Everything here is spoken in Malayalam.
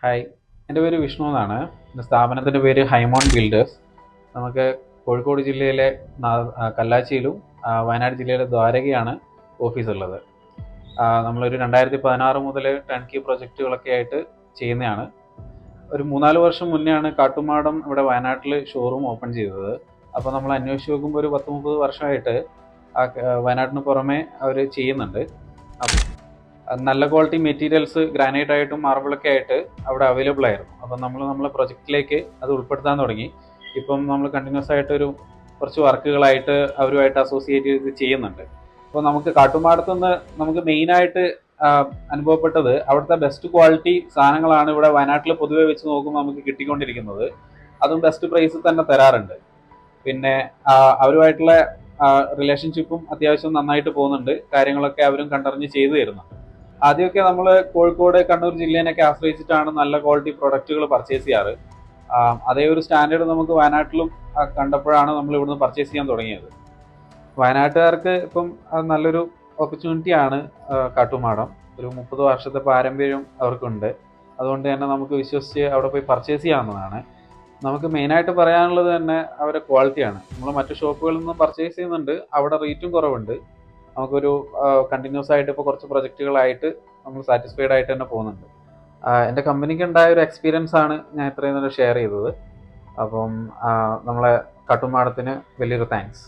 ഹായ്, എൻ്റെ പേര് വിഷ്ണു എന്നാണ്. എൻ്റെ സ്ഥാപനത്തിൻ്റെ പേര് ഹൈമോൺ ബിൽഡേഴ്സ്. നമുക്ക് കോഴിക്കോട് ജില്ലയിലെ കല്ലാച്ചിയിലും വയനാട് ജില്ലയിലെ ദ്വാരകയാണ് ഓഫീസുള്ളത്. നമ്മളൊരു 2016 മുതൽ ടൺകി പ്രൊജക്റ്റുകളൊക്കെ ആയിട്ട് ചെയ്യുന്നതാണ്. ഒരു 3-4 വർഷം മുന്നെയാണ് കാട്ടുമാടം ഇവിടെ വയനാട്ടിൽ ഷോറൂം ഓപ്പൺ ചെയ്തത്. അപ്പോൾ നമ്മൾ അന്വേഷിച്ച് നോക്കുമ്പോൾ ഒരു 10-30 വർഷമായിട്ട് വയനാട്ടിന് പുറമെ അവർ ചെയ്യുന്നുണ്ട്. നല്ല ക്വാളിറ്റി മെറ്റീരിയൽസ് ഗ്രാനൈറ്റ് ആയിട്ടും മാർബിളൊക്കെ ആയിട്ട് അവിടെ അവൈലബിൾ ആയിരുന്നു. അപ്പം നമ്മളെ പ്രൊജക്റ്റിലേക്ക് അത് ഉൾപ്പെടുത്താൻ തുടങ്ങി. ഇപ്പം നമ്മൾ കണ്ടിന്യൂസ് ആയിട്ടൊരു കുറച്ച് വർക്കുകളായിട്ട് അവരുമായിട്ട് അസോസിയേറ്റ് ചെയ്ത് ചെയ്യുന്നുണ്ട്. അപ്പോൾ നമുക്ക് കാട്ടുമാടത്തുനിന്ന് നമുക്ക് മെയിനായിട്ട് അനുഭവപ്പെട്ടത് അവിടുത്തെ ബെസ്റ്റ് ക്വാളിറ്റി സാധനങ്ങളാണ് ഇവിടെ വയനാട്ടിൽ പൊതുവെ വെച്ച് നോക്കുമ്പോൾ നമുക്ക് കിട്ടിക്കൊണ്ടിരിക്കുന്നത്. അതും ബെസ്റ്റ് പ്രൈസിൽ തന്നെ തരാറുണ്ട്. പിന്നെ അവരുമായിട്ടുള്ള റിലേഷൻഷിപ്പും അത്യാവശ്യം നന്നായിട്ട് പോകുന്നുണ്ട്. കാര്യങ്ങളൊക്കെ അവരും കണ്ടറിഞ്ഞ് ചെയ്തു തരുന്നുണ്ട്. ആദ്യമൊക്കെ നമ്മൾ കോഴിക്കോട്, കണ്ണൂർ ജില്ലേനൊക്കെ ആശ്രയിച്ചിട്ടാണ് നല്ല ക്വാളിറ്റി പ്രൊഡക്റ്റുകൾ പർച്ചേസ് ചെയ്യാറ്. അതേ ഒരു സ്റ്റാൻഡേർഡ് നമുക്ക് വയനാട്ടിലും കണ്ടപ്പോഴാണ് നമ്മൾ ഇവിടുന്ന് പർച്ചേസ് ചെയ്യാൻ തുടങ്ങിയത്. വയനാട്ടുകാർക്ക് ഇപ്പം നല്ലൊരു ഓപ്പർച്യൂണിറ്റിയാണ് കാട്ടുമാടം. ഒരു 30 വർഷത്തെ പാരമ്പര്യം അവർക്കുണ്ട്. അതുകൊണ്ട് തന്നെ നമുക്ക് വിശ്വസിച്ച് അവിടെ പോയി പർച്ചേസ് ചെയ്യാവുന്നതാണ്. നമുക്ക് മെയിനായിട്ട് പറയാനുള്ളത് തന്നെ അവരുടെ ക്വാളിറ്റിയാണ്. നമ്മൾ മറ്റു ഷോപ്പുകളിൽ നിന്ന് പർച്ചേസ് ചെയ്യുന്നുണ്ട്, അവിടെ റേറ്റും കുറവുണ്ട്. നമുക്കൊരു കണ്ടിന്യൂസ് ആയിട്ട് ഇപ്പോൾ കുറച്ച് പ്രൊജക്റ്റുകളായിട്ട് നമ്മൾ സാറ്റിസ്ഫൈഡ് ആയിട്ട് തന്നെ പോകുന്നുണ്ട്. എൻ്റെ കമ്പനിക്ക് ഉണ്ടായ ഒരു എക്സ്പീരിയൻസ് ആണ് ഞാൻ ഇത്രയും നേരം ഷെയർ ചെയ്തത്. അപ്പം നമ്മളെ കാട്ടുമാടത്തിന് വലിയൊരു താങ്ക്സ്.